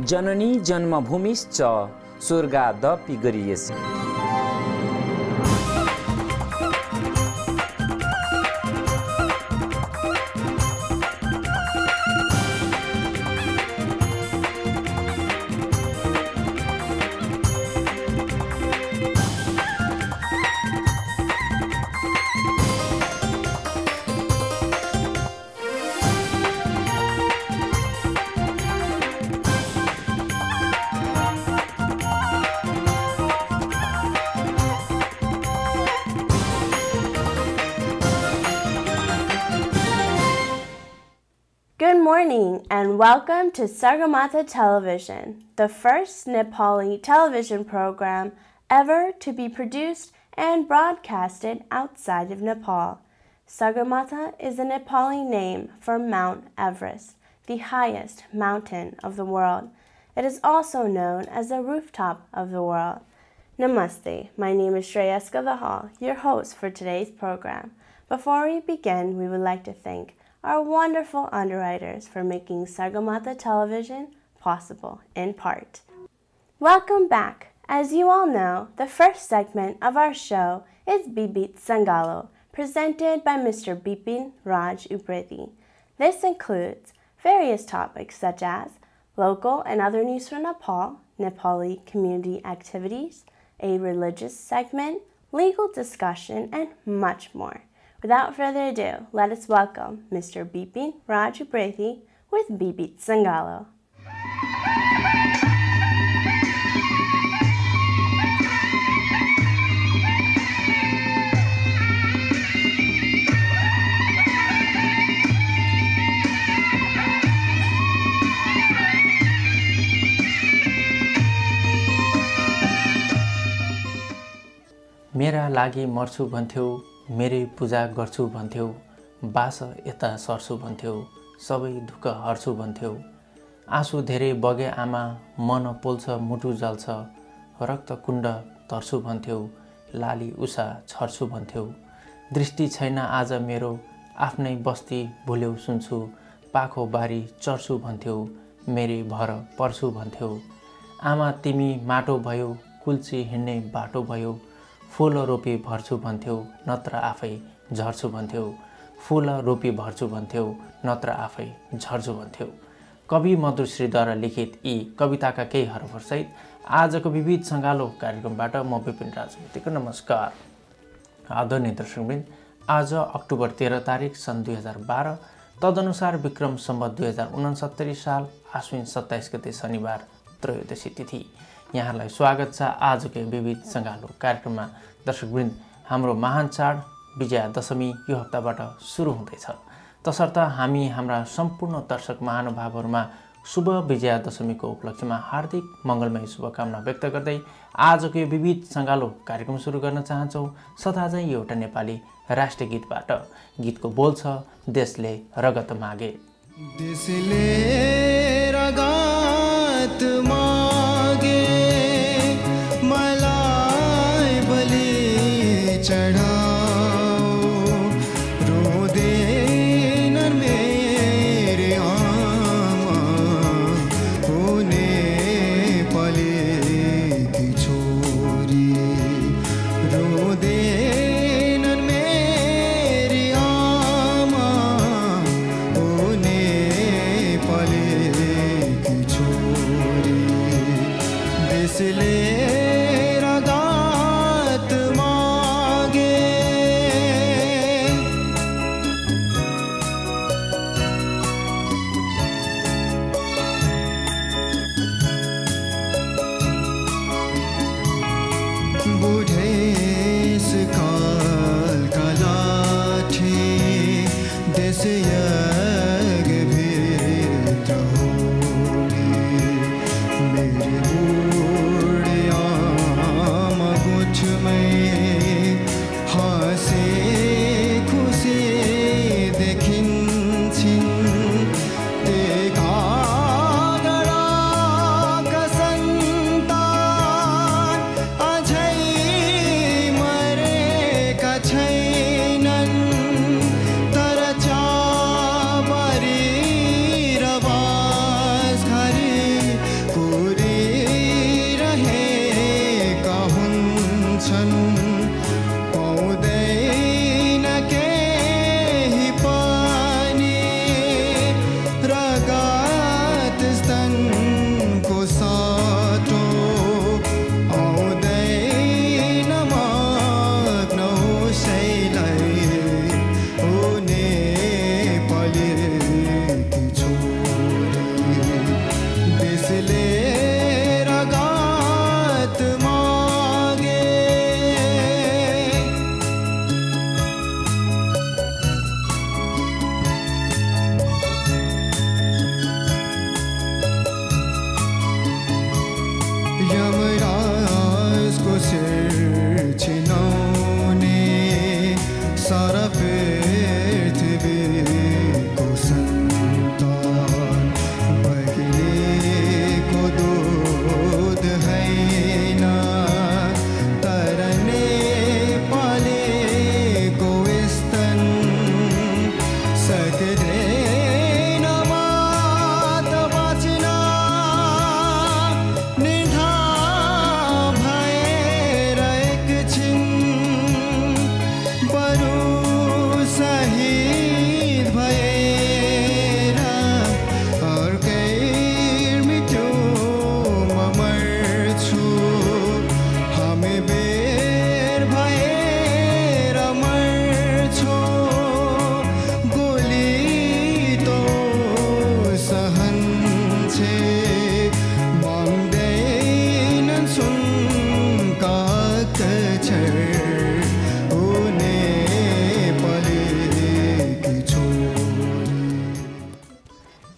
Janani जन्मभूमिश्च स्वर्गादपि गरीयसी। Good morning and welcome to Sagarmatha Television, the first Nepali television program ever to be produced and broadcasted outside of Nepal. Sagarmatha is a Nepali name for Mount Everest, the highest mountain of the world. It is also known as the rooftop of the world. Namaste, my name is Shreyaska Vahal, your host for today's program. Before we begin, we would like to thank our wonderful underwriters for making Sagarmatha Television possible in part. Welcome back. As you all know, the first segment of our show is Bibit Sangalo, presented by Mr. Bipin Raj Upreti. This includes various topics such as local and other news from Nepal, Nepali community activities, a religious segment, legal discussion, and much more. Without further ado, let us welcome Mr. Bipin Raj Upreti with Bibit Sangalo. मेरा लागि मर्छु भन्थ्यौ, मेरै पूजा गर्छु भन्थ्यौ, बास यता सर्छु भन्थ्यौ, सबै दुःख हर्छु भन्थ्यौ, आँसु धेरै बगे आमा, मन पोल्छ मुटु जल्छ, रक्त कुण्ड तर्छु भन्थ्यौ, लाली उषा छर्छु भन्थ्यौ, दृष्टि छैन आज मेरो, आफ्नै बस्ती भुल्यौ सुन्छु, पाखो बारी चर्छु भन्थ्यौ, मेरै भर पर्छु भन्थ्यौ, आमा तिमी माटो भयो, कुल्ची हिँड्ने बाटो भयो, फूल रोपी भर्छु भन्थ्यौ, नत्र आफै झर्छु भन्थ्यौ, फूल रोपी भर्छु भन्थ्यौ, नत्र आफै झर्छु भन्थ्यौ। कवि मधुश्रीद्वारा लिखित यी कविताका केही हरफसहित आजको विविध सङ्गालो कार्यक्रमबाट म विपिन राजमूर्तिको नमस्कार। आदरणीय दर्शकवृन्द, आज अक्टोबर 13 तारिक सन् 2012, तदनुसार विक्रम सम्वत 2069 साल आश्विन 27 गते शनिबार त्रयोदशी तिथि। यहाँलाई स्वागत छ आजको विविध सङ्गालो कार्यक्रममा। दर्शकवृन्द, हाम्रो महान चाड विजया दशमी यो हप्ताबाट सुरु हुँदैछ। तसर्थ हामी हाम्रा सम्पूर्ण दर्शक महानुभावहरूमा शुभ विजया दशमीको उपलक्ष्यमा हार्दिक मङ्गलमय शुभकामना व्यक्त गर्दै आजको यो विविध सङ्गालो कार्यक्रम सुरु गर्न चाहन्छौँ। सदाझै एउटा नेपाली राष्ट्रिय गीतबाट। गीतको बोल छ देशले रगत मागे। देशले रगत मागे, मलाई बलि चढाओ, रोँदैनन् मेरे आमा, हुने पलेकी छोरी, रोँदैनन् मेरी आमा, हुने पलेकी छोरी।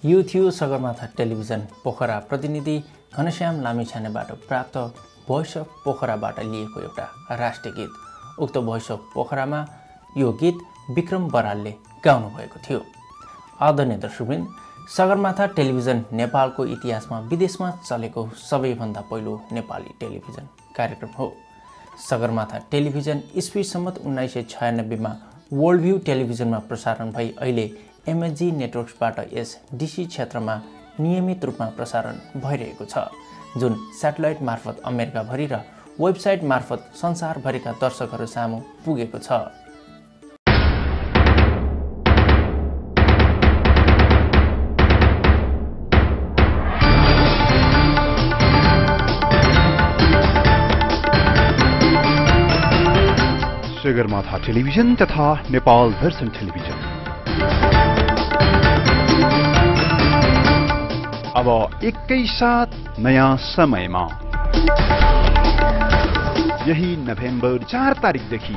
यो थियो सगरमाथा टेलिभिजन पोखरा प्रतिनिधि घनश्याम लामिछानेबाट प्राप्त भोइस अफ पोखराबाट लिएको एउटा राष्ट्रिय गीत। उक्त भोइस अफ पोखरामा यो गीत विक्रम बरालले गाउनु भएको थियो। आदरणीय दर्शकवृन्द, सगरमाथा टेलिभिजन नेपालको इतिहासमा विदेशमा चलेको सबैभन्दा पहिलो नेपाली टेलिभिजन कार्यक्रम हो। सगरमाथा टेलिभिजन इस्वी सम्मत 1996 वर्ल्ड भ्यू टेलिभिजनमा प्रसारण भई अहिले एमएचजी नेटवर्क्सबाट यस डीसी क्षेत्रमा नियमित रूपमा प्रसारण भइरहेको छ, जुन स्याटेलाइट मार्फत अमेरिकाभरि र वेबसाइट मार्फत संसारभरिका दर्शकहरू सामु पुगेको छ। सगरमाथा टेलिभिजन तथा नेपाल दर्शन टेलिभिजन अब एकैसाथ नयाँ समयमा यही नोभेम्बर 4 तारिकदेखि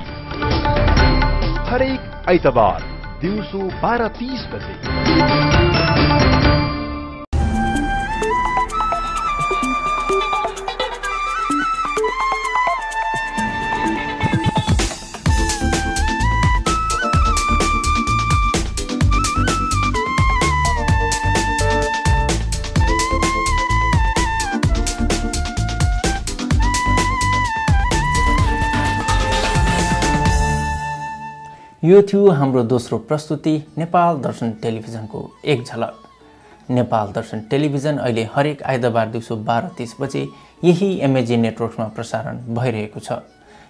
हरेक आइतबार दिउँसो 12:30 बजे। यो थियो हाम्रो दोस्रो प्रस्तुति नेपाल दर्शन टेलिभिजनको एक झलक। नेपाल दर्शन टेलिभिजन अहिले हरेक आइतबार दिउँसो 12:30 बजे यही एमएचजी नेटवर्कमा प्रसारण भइरहेको छ।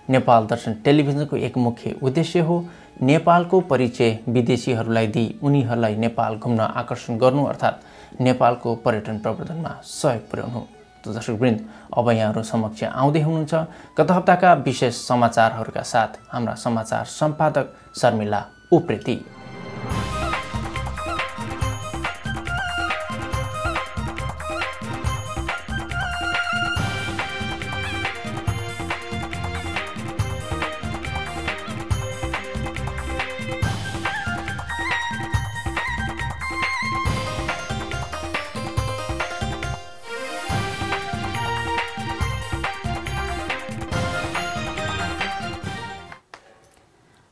नेपाल दर्शन टेलिभिजनको एक मुख्य उद्देश्य हो नेपालको परिचय विदेशीहरूलाई दिई उनीहरूलाई नेपाल घुम्न आकर्षण गर्नु, अर्थात् नेपालको पर्यटन प्रवर्धनमा सहयोग पुर्याउनु। दर्शकवृन्द, अब यहाँहरू समक्ष आउँदै हुनुहुन्छ गत हप्ताका विशेष समाचारहरूका साथ हाम्रा समाचार सम्पादक शर्मिला उप्रेती।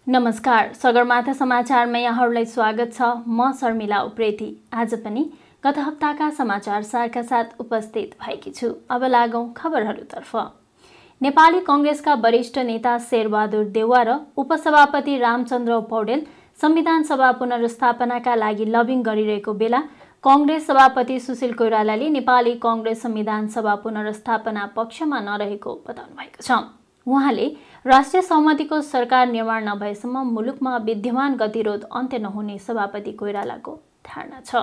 नमस्कार, सगरमाथा समाचारमा यहाँहरूलाई स्वागत छ। म शर्मिला उप्रेती आज पनि गत हप्ताका समाचार सारका साथ उपस्थित भएकी छु। अब लागौं खबरहरूतर्फ। नेपाली कांग्रेसका वरिष्ठ नेता शेरबहादुर देउवा र उपसभापति रामचन्द्र पौडेल संविधान सभा पुनर्स्थापनाका लागि लबिङ गरिरहेको बेला कांग्रेस सभापति सुशील कोइरालाले नेपाली कांग्रेस संविधान सभा पुनर्स्थापना पक्षमा नरहेको बताउनु भएको छ। उहाँले राष्ट्रिय सहमतिको सरकार निर्माण नभएसम्म मुलुकमा विद्यमान गतिरोध अन्त्य नहुने सभापति कोइरालाको धारणा छ।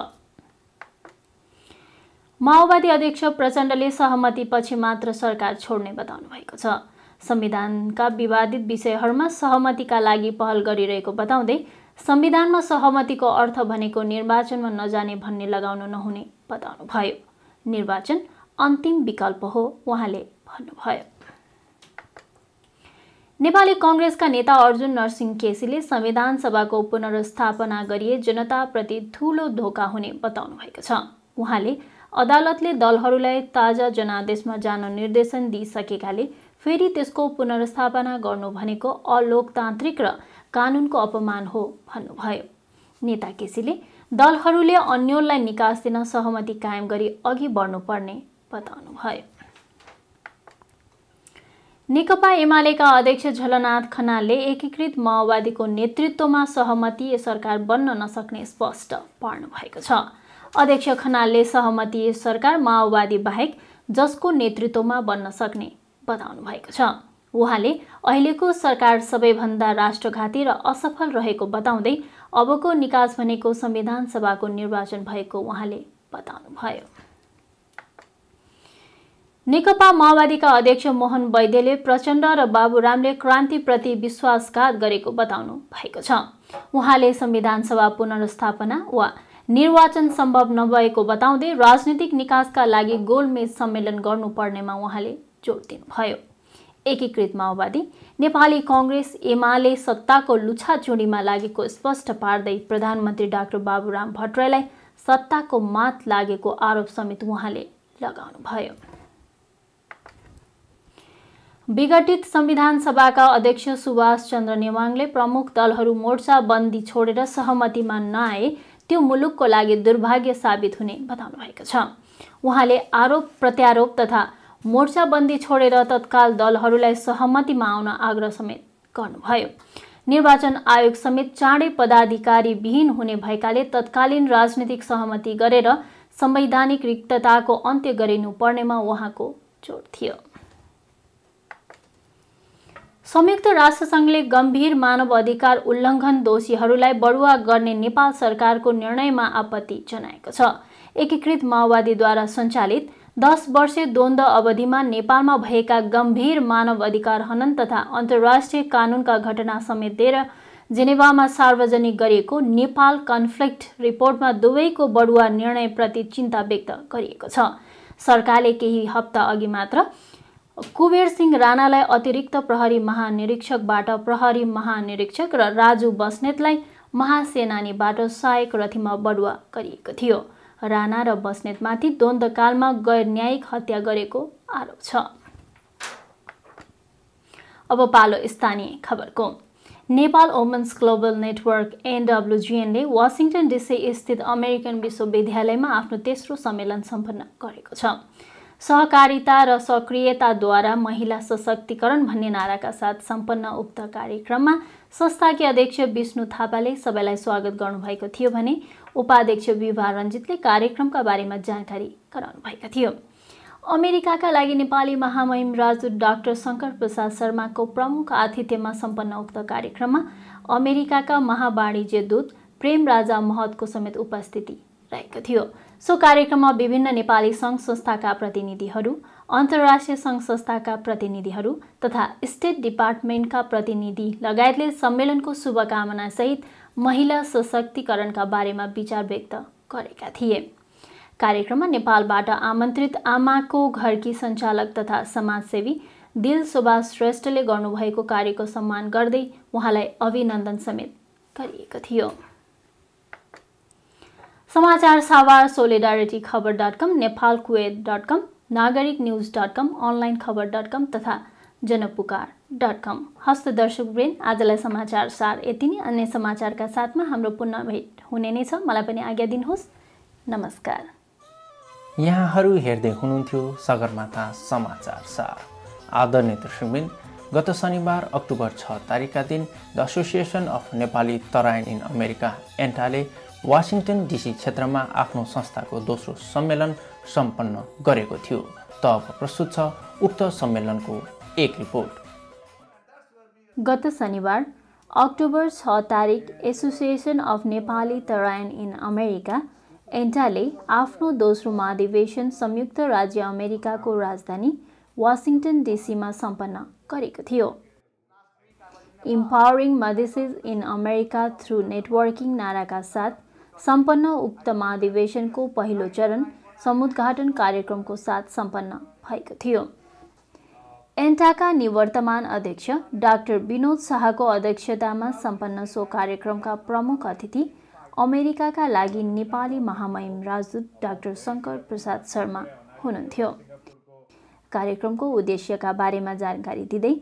माओवादी अध्यक्ष प्रचण्डले सहमतिपछि मात्र सरकार छोड्ने बताउनु भएको छ। संविधानका विवादित विषयहरूमा सहमतिका लागि पहल गरिरहेको बताउँदै संविधानमा सहमतिको अर्थ भनेको निर्वाचनमा नजाने भन्ने लगाउनु नहुने बताउनुभयो। निर्वाचन अन्तिम विकल्प हो उहाँले भन्नुभयो। नेपाली कांग्रेसका नेता अर्जुन नरसिंह केसीले संविधान सभाको पुनर्स्थापना गरिए जनताप्रति ठूलो धोका हुने बताउनु भएको छ। उहाँले अदालतले दलहरूलाई ताजा जनादेशमा जान निर्देशन दिइसकेकाले फेरि त्यसको पुनर्स्थापना गर्नु भनेको अलोकतान्त्रिक र कानुनको अपमान हो भन्नुभयो। नेता केसीले दलहरूले अन्यललाई निकास दिन सहमति कायम गरी अघि बढ्नुपर्ने बताउनुभयो। नेकपा एमालेका अध्यक्ष झलनाथ खनालले एकीकृत माओवादीको नेतृत्वमा सहमतीय सरकार बन्न नसक्ने स्पष्ट पार्नु भएको छ। अध्यक्ष खनालले सहमतीय सरकार माओवादी बाहेक जसको नेतृत्वमा बन्न सक्ने बताउनु भएको छ। उहाँले अहिलेको सरकार सबैभन्दा राष्ट्रघाती र असफल रहेको बताउँदै अबको निकास भनेको संविधान सभाको निर्वाचन भएको उहाँले बताउनुभयो। नेकपा माओवादीका अध्यक्ष मोहन वैद्यले प्रचण्ड र बाबुरामले क्रान्तिप्रति विश्वासघात गरेको बताउनु भएको छ। उहाँले संविधान सभा पुनर्स्थापना वा निर्वाचन सम्भव नभएको बताउँदै राजनीतिक निकासका लागि गोलमेज सम्मेलन गर्नुपर्नेमा उहाँले जोड दिनुभयो। एकीकृत माओवादी, नेपाली कांग्रेस, एमाले सत्ताको लुछाचुँडीमा लागेको स्पष्ट पार्दै प्रधानमन्त्री डाक्टर बाबुराम भट्टराईलाई सत्ताको मात लागेको आरोप समेत उहाँले लगाउनुभयो। विघटित संविधान सभाका अध्यक्ष सुभाष चन्द्र नेवाङले प्रमुख दलहरू मोर्चाबन्दी छोडेर सहमतिमा नआए त्यो मुलुकको लागि दुर्भाग्य साबित हुने बताउनु भएको छ। उहाँले आरोप प्रत्यारोप तथा मोर्चाबन्दी छोडेर तत्काल दलहरूलाई सहमतिमा आउन आग्रह समेत गर्नुभयो। निर्वाचन आयोग समेत चाँडै पदाधिकारी विहीन हुने भएकाले तत्कालीन राजनीतिक सहमति गरेर संवैधानिक रिक्तताको अन्त्य गरिनुपर्नेमा उहाँको जोड थियो। संयुक्त राष्ट्रसङ्घले गम्भीर मानव अधिकार उल्लङ्घन दोषीहरूलाई बढुवा गर्ने नेपाल सरकारको निर्णयमा आपत्ति जनाएको छ। एकीकृत माओवादीद्वारा सञ्चालित 10 वर्षे द्वन्द्व अवधिमा नेपालमा भएका गम्भीर मानव अधिकार हनन तथा अन्तर्राष्ट्रिय कानुनका घटना समेटेर जेनेवामा सार्वजनिक गरिएको नेपाल कन्फ्लिक्ट रिपोर्टमा दुवैको बढुवा निर्णयप्रति चिन्ता व्यक्त गरिएको छ। सरकारले केही हप्ता अघि मात्र कुबेर सिंह राणालाई अतिरिक्त प्रहरी महानिरीक्षकबाट प्रहरी महानिरीक्षक र राजु बस्नेतलाई महासेनानीबाट सहायक रथीमा बढुवा गरिएको थियो। राणा र बस्नेतमाथि द्वन्द्वकालमा गैर न्यायिक हत्या गरेको आरोप छ। अब पालो स्थानीय खबरको। Nepal women's global network NWGN ले वाशिंटन DC स्थित अमेरिकन विश्वविद्यालयमा आफ्नो तेस्रो सम्मेलन सम्पन्न गरेको छ। सहकारिता र सक्रियताद्वारा महिला सशक्तिकरण भन्ने नाराका साथ सम्पन्न उक्त कार्यक्रममा संस्थाकी अध्यक्ष विष्णु थापाले सबैलाई स्वागत गर्नुभएको थियो भने उपाध्यक्ष विभा रञ्जितले कार्यक्रमका बारेमा जानकारी गराउनु भएका थियो। अमेरिकाका लागि नेपाली महामहिम राजदूत डाक्टर शङ्कर प्रसाद शर्माको प्रमुख आतिथ्यमा सम्पन्न उक्त कार्यक्रममा अमेरिकाका महावाणिज्य दूत प्रेम राजा महतको समेत उपस्थिति रहेको थियो। सो कार्यक्रममा विभिन्न नेपाली सङ्घ संस्थाका प्रतिनिधिहरू, अन्तर्राष्ट्रिय सङ्घ संस्थाका प्रतिनिधिहरू तथा स्टेट डिपार्टमेन्टका प्रतिनिधि लगायतले सम्मेलनको शुभकामना सहित महिला सशक्तिकरणका बारेमा विचार व्यक्त गरेका थिए। कार्यक्रममा नेपालबाट आमन्त्रित आमाको घरकी सञ्चालक तथा समाजसेवी दिल सुभाष श्रेष्ठले गर्नुभएको कार्यको सम्मान गर्दै उहाँलाई अभिनन्दन समेत गरिएको थियो। समाचार सावार सोलिडारिटी खबर.com, नेपालकुवेत.com, नागरिकन्युज.com, अनलाइनखबर.com तथा जनपुकार.com। हस्त दर्शकवृन्द, आजलाई समाचार सार यति नै। अन्य समाचारका साथमा हाम्रो पुनः भेट हुने नै छ। मलाई पनि आज्ञा दिनुहोस्। नमस्कार। यहाँहरू हेर्दै हुनुहुन्थ्यो सगरमाथा समाचार सार। आदरणीय दर्शकवृन्द, गत शनिबार अक्टोबर 6 तारिकका दिन the association of Nepali Terain in America एन्टाले वाशिंटन DC क्षेत्रमा आफ्नो संस्थाको दोस्रो सम्मेलन सम्पन्न गरेको थियो। तब प्रस्तुत छ उक्त सम्मेलनको एक रिपोर्ट। गत शनिबार अक्टोबर 6 तारिक association of Nepali Terain in America एन्टाले आफ्नो दोस्रो महाधिवेशन संयुक्त राज्य अमेरिकाको राजधानी वाशिंटन DCमा सम्पन्न गरेको थियो। Empowering Madhesis in America through networking नाराका साथ सम्पन्न उक्त महाधिवेशनको पहिलो चरण समुद्घाटन कार्यक्रमको साथ सम्पन्न भएको थियो। एन्टाका निवर्तमान अध्यक्ष डाक्टर विनोद शाहको अध्यक्षतामा सम्पन्न सो कार्यक्रमका प्रमुख अतिथि अमेरिकाका लागि नेपाली महामहिम राजदूत डाक्टर शङ्कर प्रसाद शर्मा हुनुहुन्थ्यो। कार्यक्रमको उद्देश्यका बारेमा जानकारी दिँदै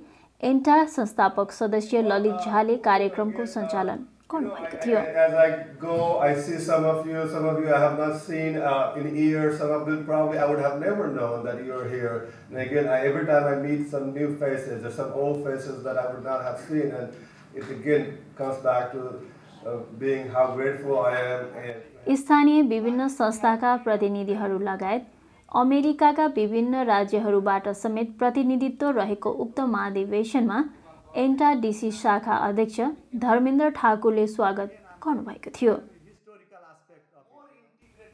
एन्टा संस्थापक सदस्य ललित झाले कार्यक्रमको सञ्चालन गर्नुभएको थियो। As I go, I see some of you I have not seen in years. Some of you probably I would have never known that you're here. And again, every time I meet some new faces, there's some old faces that I would not have seen, and it again comes back to being how grateful I am. स्थानीय विभिन्न संस्थाका प्रतिनिधिहरू लगायत अमेरिकाका विभिन्न राज्यहरूबाट समेत प्रतिनिधित्व रहेको उक्त महाधिवेशनमा एन्टा DC शाखा अध्यक्ष धर्मेन्द्र ठाकुरले स्वागत गर्नुभएको थियो।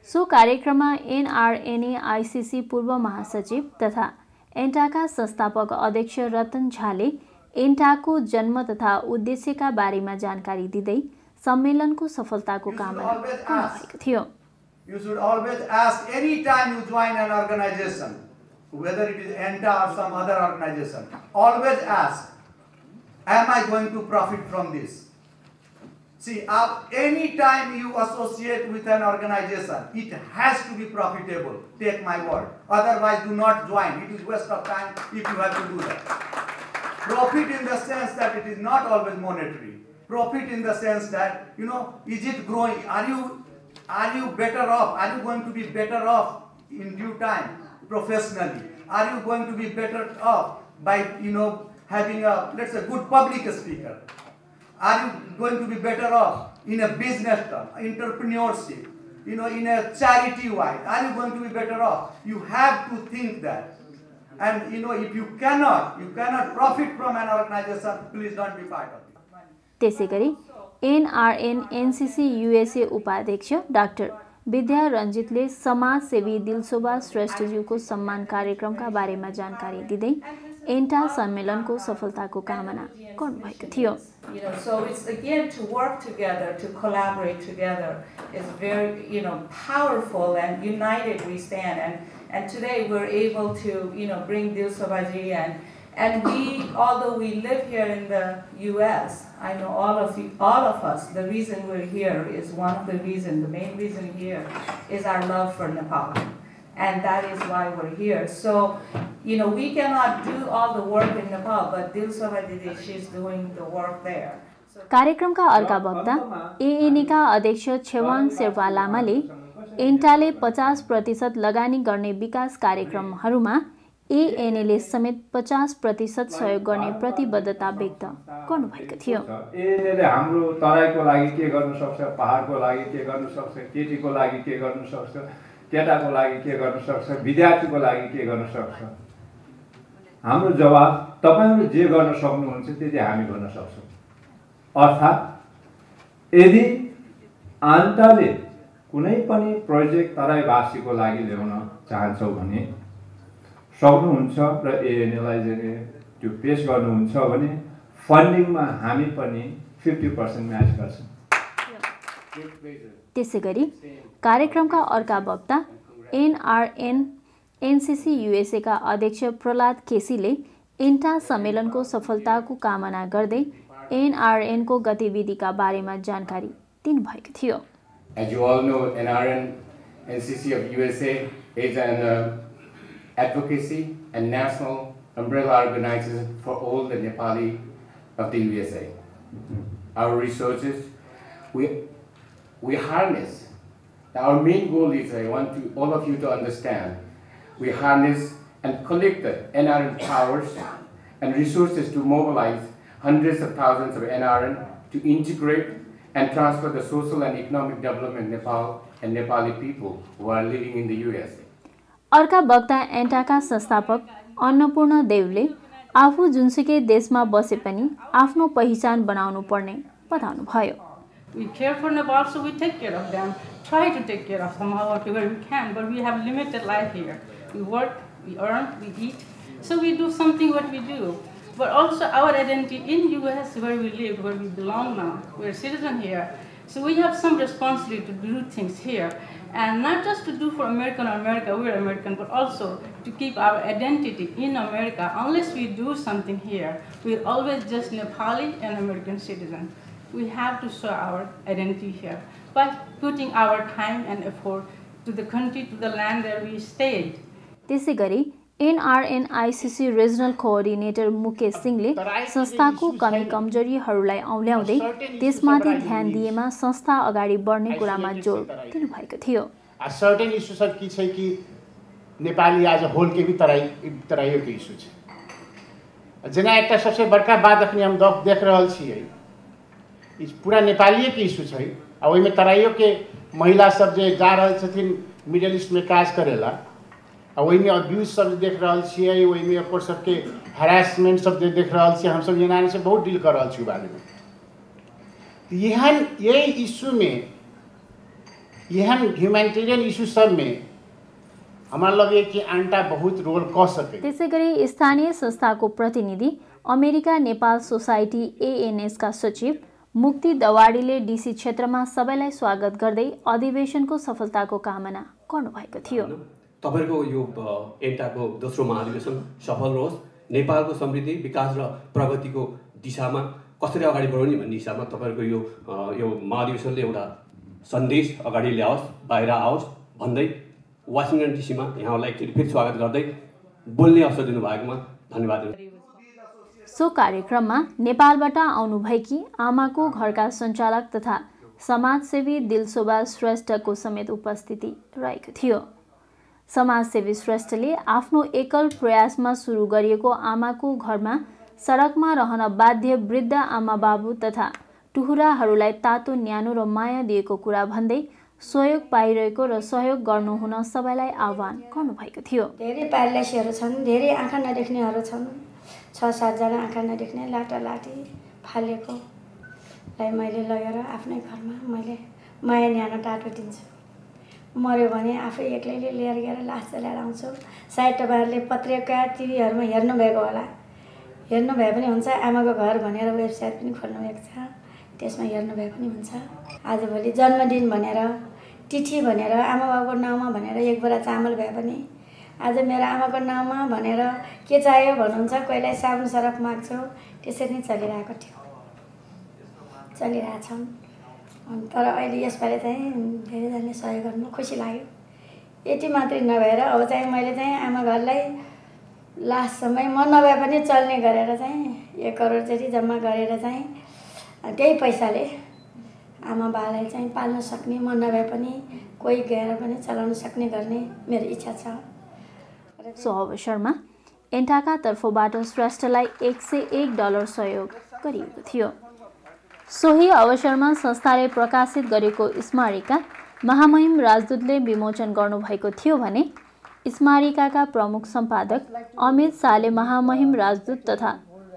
सो कार्यक्रममा NRNA ICC पूर्व महासचिव तथा एन्टाका संस्थापक अध्यक्ष रतन झाले एन्टाको जन्म तथा उद्देश्यका बारेमा जानकारी दिँदै सम्मेलनको सफलताको कामना गर्नुभएको थियो। You should always ask any time you join an organization, whether it is ENTA or some other organization, always ask, am I going to profit from this? See, any time you associate with an organization, it has to be profitable. Take my word. Otherwise, do not join. It is waste of time if you have to do that. Profit in the sense that it is not always monetary. Profit in the sense that, is it growing? Are you better off? Are you going to be better off in due time professionally? Are you going to be better off by, having a, let's say, good public speaker? Are you going to be better off in a business term, entrepreneurship, in a charity wise? Are you going to be better off? You have to think that. And if you cannot profit from an organization, please don't be part of it. त्यसैगरी NRN NCC USA उपाध्यक्ष doctor विद्या रञ्जितले समाजसेवी दिलशोभा श्रेष्ठज्यूको सम्मान कार्यक्रमका बारेमा जानकारी दिँदै एन्टा सम्मेलनको सफलताको कामना गर्नुभएको थियो। So it's again to work together, to collaborate together is very, powerful, and united we stand. And today we're able to, bring Dilshobhaji and we, although we live here in the U.S., I know all of us, the reason we're here is one of the main reason here is our love for Nepal. And that is why we're here. So, we cannot do all the work in Nepal, but Dilshobhaji, she's doing the work there. कार्यक्रमका अर्का वक्ता एएनएका अध्यक्ष छेवाङ शेर्पा लामाले एन्टाले 50% लगानी गर्ने विकास कार्यक्रमहरूमा एएनएले समेत 50% सहयोग गर्ने प्रतिबद्धता व्यक्त गर्नुभएको थियो। एएनएले हाम्रो तराईको लागि के गर्न सक्छ, पहाडको लागि के गर्न सक्छ, केटीको लागि के गर्न सक्छ, केटाको लागि के गर्न सक्छ, विद्यार्थीको लागि के गर्न सक्छ। हाम्रो जवाब तपाईहरु जे गर्न सक्नुहुन्छ त्यति हामी गर्न सक्छौं। अर्थात् यदि आन्टाले कुनै पनि प्रोजेक्ट तराईवासीको लागि ल्याउन चाहन्छौ भने सक्नुहुन्छ र एएनएलाई चाहिँ त्यो पेश गर्नुहुन्छ भने फन्डिङमा हामी पनि 50% म्याच गर्छौं। त्यसैगरी कार्यक्रमका अर्का वक्ता एनआरएन एनसीसी यूएसए का अध्यक्ष प्रहलाद केसीले एन्टा सम्मेलनको सफलताको कामना गर्दै एनआरएन को गतिविधिका बारेमा जानकारी दिनुभएको थियो। As you all know, NRN NCC of USA is an advocacy and national umbrella organization for all the Nepali of the USA. Our resources, we harness. Our main goal is, I want all of you to understand, we harness and collect the NRN powers and resources to mobilize hundreds of thousands of NRN to integrate and transfer the social and economic development in Nepal and Nepali people who are living in the USA. अर्का वक्ता एन्टाका संस्थापक अन्नपूर्ण देवले आफू जुनसुकै देशमा बसे पनि आफ्नो पहिचान बनाउनु पर्ने बताउनु भयो। We care for Nepal, so we take care of them, try to take care of them however we can, but we have limited life here. We work, we earn, we eat, so we do something what we do. But also our identity in US where we live, where we belong now, we're citizens here. So we have some responsibility to do things here. And not just to do for America, we're American, but also to keep our identity in America. Unless we do something here, we're always just Nepali and American citizens. We have to show our identity here by putting our time and effort to the country, to the land where we stayed. त्यसैगरी NRN ICC regional coordinator Mukesh सिंहले संस्थाको कमी कमजोरीहरूलाई औल्याउँदै त्यसमाथि ध्यान दिएमा संस्था अगाडि बढ्ने कुरामा जोड दिनुभएको थियो। सर्टेन इश्यू सर की छै कि नेपाली आज होल के भी तराइयो के इश्यू छै। जेना एकटा सबसे बड़का बात अखनी हम देख रहल छियै, ई पूरा नेपालीये के इश्यू छै। आ ओइ में तराइयो के महिला सब जे जा रहल छथिन मिडिल ईस्ट में काज करेला, वही में अब्यूज सब देख रहा छियै, वही में ओकर सबके हरासमेंट सब देख रहा छियै। हम सब यूनानी से बहुत डील कर रहा छी बारे में। एहन ये इश्यू में, एहन ह्यूमैनिटेरियन इश्यू सब में हमारा लगे कि आन्टा बहुत रोल कर सके। त्यसैगरी स्थानीय संस्थाको प्रतिनिधि अमेरिका नेपाल सोसाइटी एएनएस का सचिव मुक्ति दवाडीले डीसी क्षेत्रमा सबैलाई स्वागत गर्दै अधिवेशनको सफलताको कामना गर्नुभएको थियो। तपाईको यो एन्टाको दोस्रो महाधिवेशन सफल रहोस्, नेपालको समृद्धि, विकास र प्रगतिको दिशामा कसरी अगाडि बढाउने भन्ने हिसाबमा तपाईँहरूको यो महाधिवेशनले एउटा सन्देश अगाडि ल्याओस्, बाहिर आओस् भन्दै वासिङटन डिसीमा यहाँलाई एकचोटि फेरि स्वागत गर्दै बोल्ने अवसर दिनुभएकोमा धन्यवाद। सो कार्यक्रममा नेपालबाट आउनुभएकी आमाको घरका सञ्चालक तथा समाजसेवी दिलशोभा श्रेष्ठको समेत उपस्थिति रहेको थियो। समाजसेवी श्रेष्ठले आफ्नो एकल प्रयासमा सुरु गरिएको आमाको घरमा सडकमा रहन बाध्य वृद्ध आमा बाबु तथा टुहुराहरूलाई तातो न्यानो र माया दिएको कुरा भन्दै सहयोग पाइरहेको र सहयोग गर्नुहुन सबैलाई आह्वान गर्नुभएको थियो। धेरै प्यारालाइसिसहरू छन्, धेरै आँखा नदेख्नेहरू छन्, 6-7 जना आँखा नदेख्ने लाटालाटी फालेकोलाई मैले लगेर आफ्नै घरमा मैले माया न्यानो टाटो दिन्छु। मऱ्यो भने आफै एक्लैले लिएर गएर लास चलाएर आउँछु। सायद तपाईँहरूले पत्रिका टिभीहरूमा हेर्नुभएको होला, हेर्नुभए पनि हुन्छ। आमाको घर भनेर वेबसाइट पनि खोल्नुभएको छ, त्यसमा हेर्नुभए पनि हुन्छ। आजभोलि जन्मदिन भनेर, तिथि भनेर, आमा बाबुको नाउँमा भनेर एक बोरा चामल भए पनि आज मेरो आमाको नाउँमा भनेर के चाहियो भन्नुहुन्छ, कोहीलाई साबुन सरफ माग्छु, त्यसरी नै चलिरहेको थियो, चलिरहेछौँ। तर अहिले यसपालि चाहिँ धेरैजनाले सहयोग गर्नु खुसी लाग्यो। यति मात्रै नभएर अब चाहिँ मैले चाहिँ आमा घरलाई लास्ट समय म नभए पनि चल्ने गरेर चाहिँ 1 करोड जति जम्मा गरेर चाहिँ त्यही पैसाले आमा बालाई चाहिँ पाल्न सक्ने, म नभए पनि कोही गएर पनि चलाउन सक्ने गर्ने मेरो इच्छा छ। सो अवसरमा एन्टाका तर्फबाट श्रेष्ठलाई $101 सहयोग गरिएको थियो। सोही अवसरमा संस्थाले प्रकाशित गरेको स्मारिका महामहिम राजदूतले विमोचन गर्नुभएको थियो भने स्मारिकाका प्रमुख सम्पादक अमित शाहले महामहिम राजदूत तथा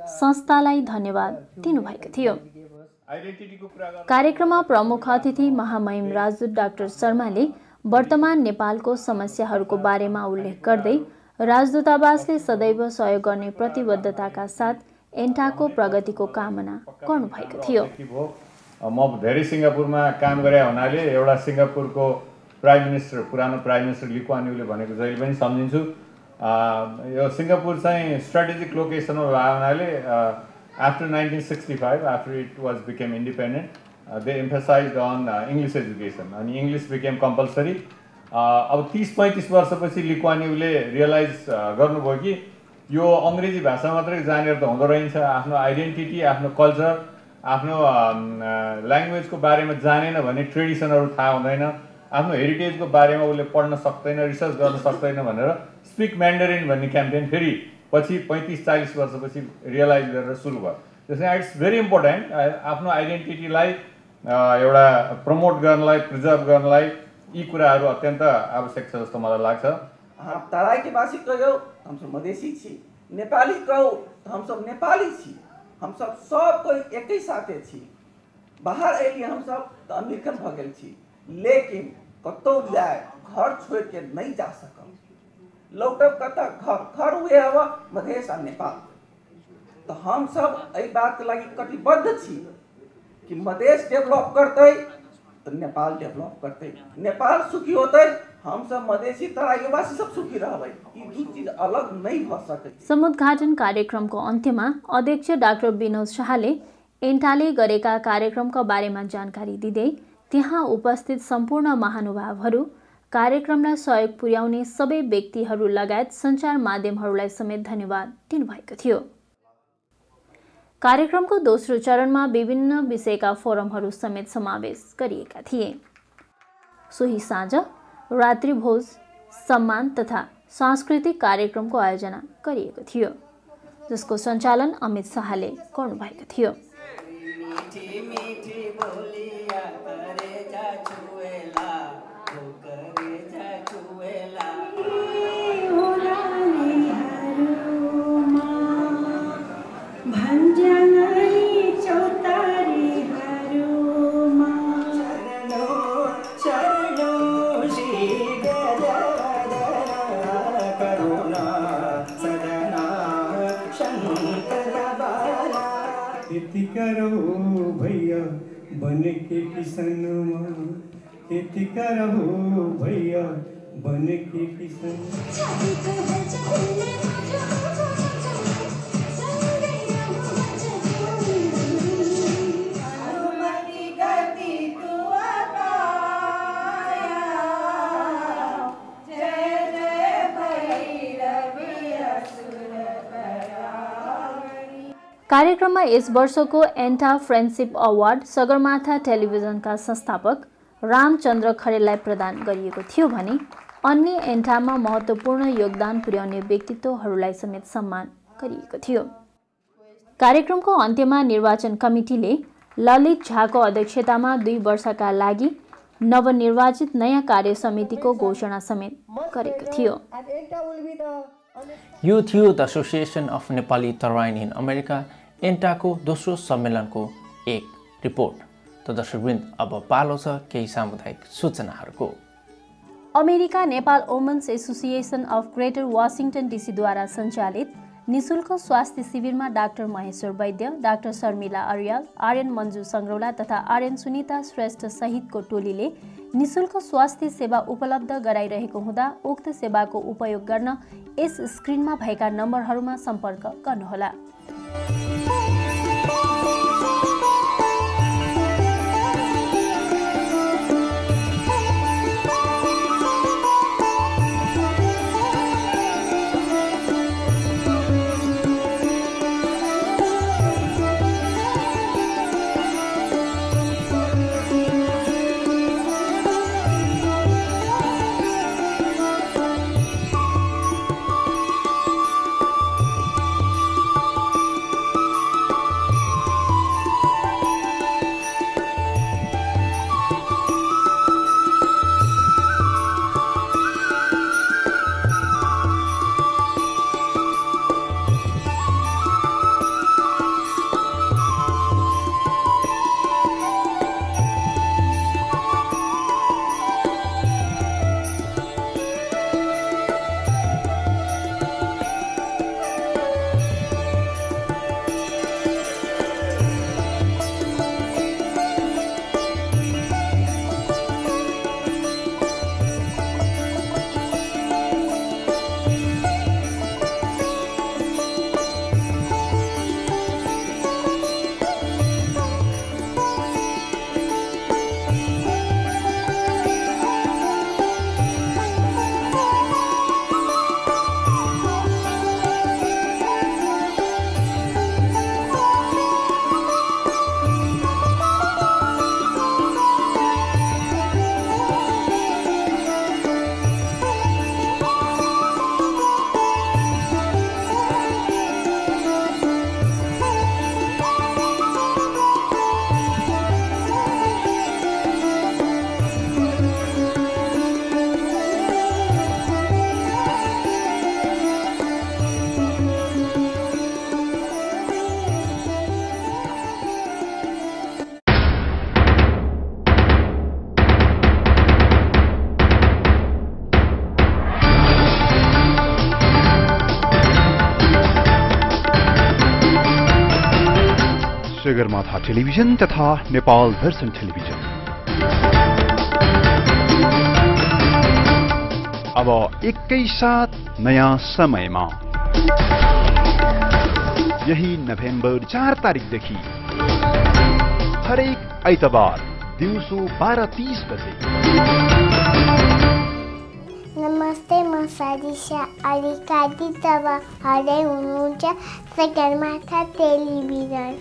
संस्थालाई धन्यवाद दिनुभएको थियो। कार्यक्रममा प्रमुख अतिथि महामहिम राजदूत डाक्टर शर्माले वर्तमान नेपालको समस्याहरूको बारेमा उल्लेख गर्दै राजदूतावासले सदैव सहयोग गर्ने प्रतिबद्धताका साथ एन्टाको प्रगतिको कामना गर्नुभएको थियो। म धेरै सिङ्गापुरमा काम गरे हुनाले एउटा सिङ्गापुरको प्राइम मिनिस्टर, पुरानो prime minister Lee Kuan Yule भनेको जहिले पनि सम्झिन्छु। यो सिङ्गापुर चाहिँ स्ट्राटेजिक लोकेसनमा भएको हुनाले after 1965, after it was became independent, they emphasized on English education and English became compulsory. अब 30-35 वर्षपछि ली कुआन यूले रियलाइज गर्नुभयो कि यो अङ्ग्रेजी भाषा मात्रै जानेर त हुँदो रहेछ, आफ्नो आइडेन्टिटी, आफ्नो कल्चर, आफ्नो ल्याङ्ग्वेजको बारेमा जानेन भने ट्रेडिसनहरू थाहा हुँदैन, आफ्नो हेरिटेजको बारेमा उसले पढ्न सक्दैन, रिसर्च गर्न सक्दैन भनेर स्पिक म्यान्डरिन भन्ने क्याम्पेन फेरि पछि 35-40 वर्षपछि रियलाइज गरेर सुरु भयो। त्यसमा इट्स भेरी इम्पोर्टेन्ट आफ्नो आइडेन्टिटीलाई एउटा प्रमोट गर्नलाई, प्रिजर्भ गर्नलाई यी कुराहरू अत्यन्त आवश्यक छ जस्तो मलाई लाग्छ। तराई के वासी कहो हम सब मधेसी छी, नेपाली कहो तो हम सब नेपाली छी, हम सब कोई एक ही साथे छी। बाहर एलिए हम सब तो अमेरिकन भ गेल छी, लेकिन कतौ जाए घर छोड़ के नहीं जा सकम। लौटब कता घर हुए हवा मधेश और नेपाल। तो हम सब एहि बात के लगी कटिबद्ध छी कि मधेश डेवलप करते तो नेपाल डेवलप करते, नेपाल सुखी होते हम सब मधेसी तराईवासी सब सुखी रहबै। यी दुई चीज अलग नहीं भ सकै। समुद्घाटन कार्यक्रमको अन्त्यमा अध्यक्ष डाक्टर विनोद शाहले एन्टाले गरेका कार्यक्रमका बारेमा जानकारी दिँदै त्यहाँ उपस्थित सम्पूर्ण महानुभावहरू, कार्यक्रमलाई सहयोग पुर्याउने सबै व्यक्तिहरू लगायत सञ्चार माध्यमहरूलाई समेत धन्यवाद दिनुभएको थियो। कार्यक्रमको दोस्रो चरणमा विभिन्न विषयका फोरमहरू समेत समावेश गरिएका थिए। सोही साँझ रात्रिभोज, सम्मान तथा सांस्कृतिक कार्यक्रमको आयोजना गरिएको थियो, जसको सञ्चालन अमित शाहले गर्नुभएको थियो। करो भैया बन के किसनमा, खेती करो भैया बन के किसन। कार्यक्रममा यस वर्षको एन्टा फ्रेन्डशिप अवार्ड सगरमाथा टेलिभिजनका संस्थापक रामचन्द्र खरेललाई प्रदान गरिएको थियो भने अन्य एन्टामा महत्त्वपूर्ण योगदान पुर्याउने व्यक्तित्वहरूलाई समेत सम्मान गरिएको थियो। कार्यक्रमको अन्त्यमा निर्वाचन कमिटीले ललित झाको अध्यक्षतामा 2 वर्षका लागि नवनिर्वाचित नयाँ कार्य समितिको घोषणा समेत गरेको थियो। यो थियो the association of Nepali Terain in America एन्टाको दोस्रो सम्मेलनको एक रिपोर्ट। त दर्शकवृन्द, अब पालो छ केही सामुदायिक सूचनाहरूको। America Nepal women's association of greater Washington डीसीद्वारा सञ्चालित निशुल्क स्वास्थ्य शिविरमा डाक्टर महेश्वर वैद्य, डाक्टर शर्मिला अर्याल, आर्यन मन्जु सङ्ग्रौला तथा आर्यन सुनिता श्रेष्ठ सहितको टोलीले निशुल्क स्वास्थ्य सेवा उपलब्ध गराइरहेको हुँदा उक्त सेवाको उपयोग गर्न यस स्क्रिनमा भएका नम्बरहरूमा सम्पर्क गर्नुहोला। सगरमाथा टेलिभिजन तथा नेपाल दर्शन टेलिभिजन अब एकैसाथ नयाँ समयमा यही नोभेम्बर 4 तारिकदेखि हरेक आइतबार दिउँसो 12:30 बजे। नमस्ते, म सरिसा अलिकति तपाईँहरू हुनुहुन्छ सगरमाथा टेलिभिजन।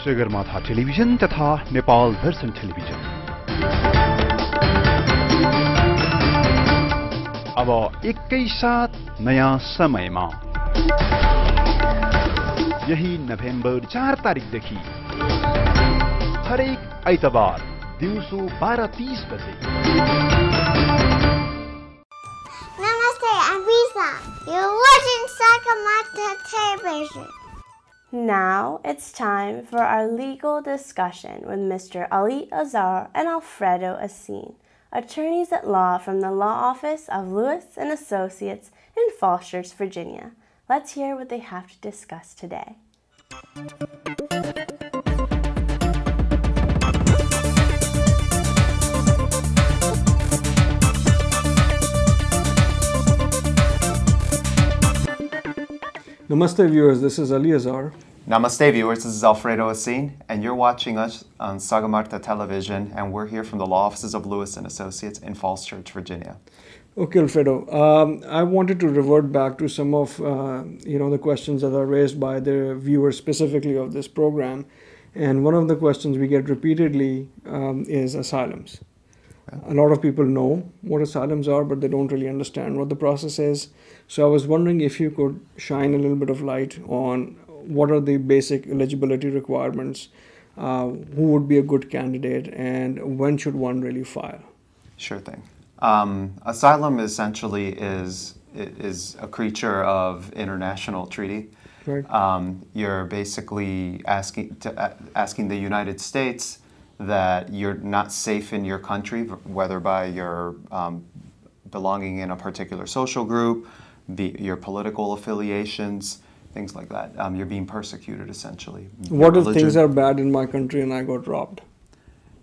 सगरमाथा टेलिभिजन तथा नेपाल दर्शन टेलिभिजन अब एकैसाथ नयाँ समयमा यही नोभेम्बर 4 तारिकदेखि हरेक आइतबार दिउँसो 12:30 बजे। Namaste, I'm Risa. You're watching Sagamatha Television. Now it's time for our legal discussion with Mr. Ali Azar and Alfredo Asin, attorneys at law from the law office of Lewis and Associates in Falls Church, Virginia. Let's hear what they have to discuss today. Namaste viewers, this is Ali Azar. Namaste viewers, this is Alfredo Asin, and you're watching us on Sagamarta Television, and we're here from the law offices of Lewis & Associates in Falls Church, Virginia. Okay, Alfredo, I wanted to revert back to some of the questions that are raised by the viewers specifically of this program, and one of the questions we get repeatedly is asylums. A lot of people know what asylums are, but they don't really understand what the process is. So I was wondering if you could shine a little bit of light on what are the basic eligibility requirements, who would be a good candidate, and when should one really file? Sure thing. Asylum essentially is a creature of international treaty. Right. You're basically asking the United States that you're not safe in your country, whether by your belonging in a particular social group, your political affiliations, things like that. You're being persecuted, essentially. What if things are bad in my country and I got robbed?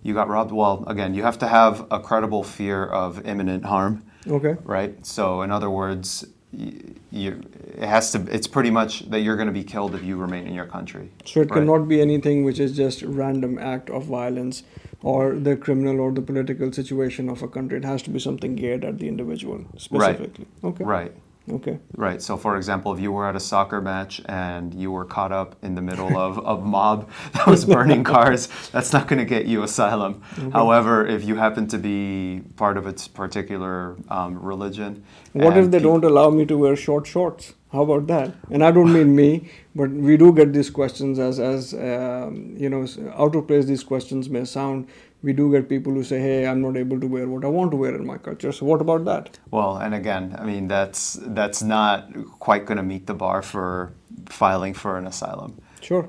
You got robbed? Well, again, you have to have a credible fear of imminent harm. Okay. Right? So, in other words, it's pretty much that you're going to be killed if you remain in your country. So it cannot be anything which is just a random act of violence or the criminal or the political situation of a country. It has to be something geared at the individual specifically. Right. Okay. Right. Okay. Right. So, for example, if you were at a soccer match and you were caught up in the middle of a mob that was burning cars, that's not going to get you asylum. Okay. However, if you happen to be part of its particular religion, what if they don't allow me to wear short shorts? How about that? And I don't mean me, but we do get these questions as out of place these questions may sound. We do get people who say, hey, I'm not able to wear what I want to wear in my culture. So what about that? Well, and again, I mean, that's not quite going to meet the bar for filing for an asylum. Sure.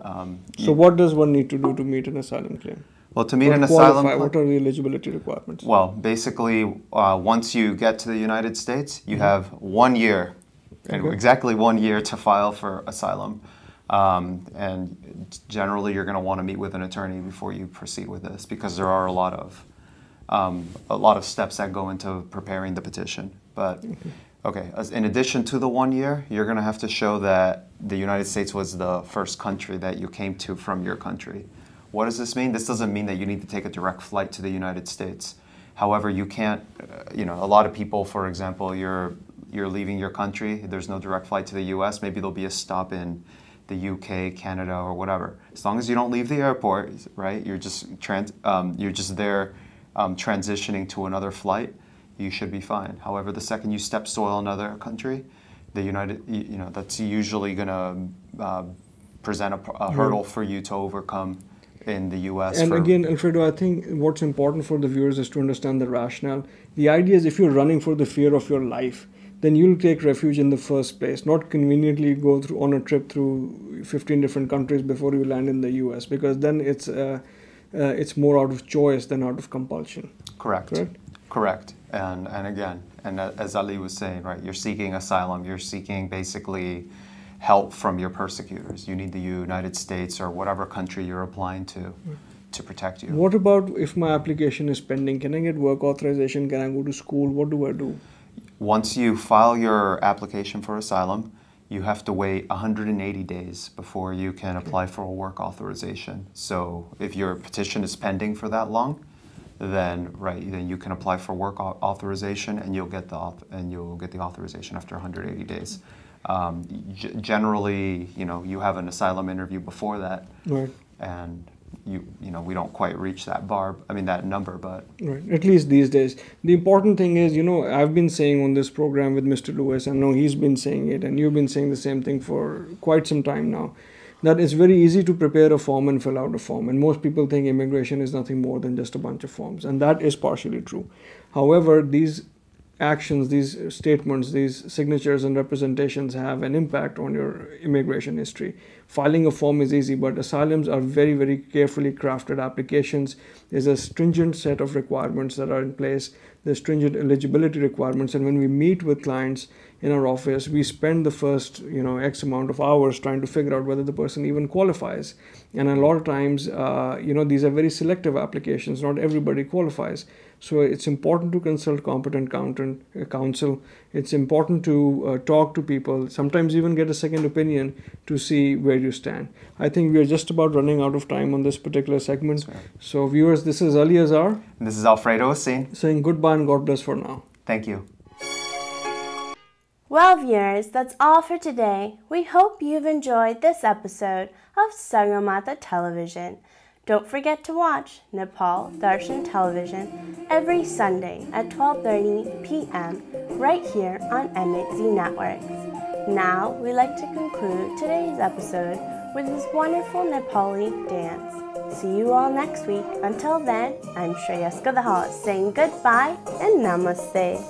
So what does one need to do to meet an asylum claim? Well, to meet an asylum claim, what are the eligibility requirements? Well, basically, once you get to the United States, you have 1 year, exactly 1 year to file for asylum. And generally, you're going to want to meet with an attorney before you proceed with this, because there are a lot of steps that go into preparing the petition. But okay, in addition to the 1 year, you're going to have to show that the United States was the first country that you came to from your country. What does this mean? This doesn't mean that you need to take a direct flight to the United States. However, you can't. A lot of people, for example, you're leaving your country. There's no direct flight to the U.S. Maybe there'll be a stop in the UK, Canada, or whatever. As long as you don't leave the airport, right? You're just there transitioning to another flight. You should be fine. However, the second you step soil in another country, that's usually going to present a hurdle for you to overcome in the U.S. And again, Alfredo, I think what's important for the viewers is to understand the rationale. The idea is if you're running for the fear of your life, then you'll take refuge in the first place, not conveniently go through on a trip through 15 different countries before you land in the U.S., because then it's more out of choice than out of compulsion. Correct. And again, as Ali was saying, right, you're seeking asylum, you're seeking basically help from your persecutors. You need the United States or whatever country you're applying to protect you. What about if my application is pending? Can I get work authorization? Can I go to school? What do I do? Once you file your application for asylum, you have to wait 180 days before you can apply for a work authorization. So if your petition is pending for that long, then you can apply for work authorization, and you'll get the authorization after 180 days. Generally, you have an asylum interview before that, right? And we don't quite reach that that number, but right. At least these days, the important thing is, I've been saying on this program with Mr. Lewis, I know he's been saying it, and you've been saying the same thing for quite some time now, that it's very easy to prepare a form and fill out a form, and most people think immigration is nothing more than just a bunch of forms, and that is partially true. However, these actions, these statements, these signatures and representations have an impact on your immigration history. Filing a form is easy, but asylums are very, very carefully crafted applications. There's a stringent set of requirements that are in place. There's stringent eligibility requirements, and when we meet with clients in our office, we spend the first X amount of hours trying to figure out whether the person even qualifies. And a lot of times, these are very selective applications. Not everybody qualifies. So it's important to consult competent counsel. It's important to talk to people, sometimes even get a second opinion to see where you stand. I think we are just about running out of time on this particular segment. So viewers, this is Ali Azhar. And this is Alfredo Hussein. Saying goodbye and God bless for now. Thank you. Well, viewers, that's all for today. We hope you've enjoyed this episode of Sagarmatha Television. Don't forget to watch Nepal Darshan Television every Sunday at 12:30 p.m. right here on MHZ Networks. Now, we'd like to conclude today's episode with this wonderful Nepali dance. See you all next week. Until then, I'm Shreyas Gadahal saying goodbye and namaste.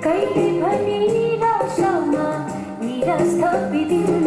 कहिले भने निराशामा निराश थपिदिन्छ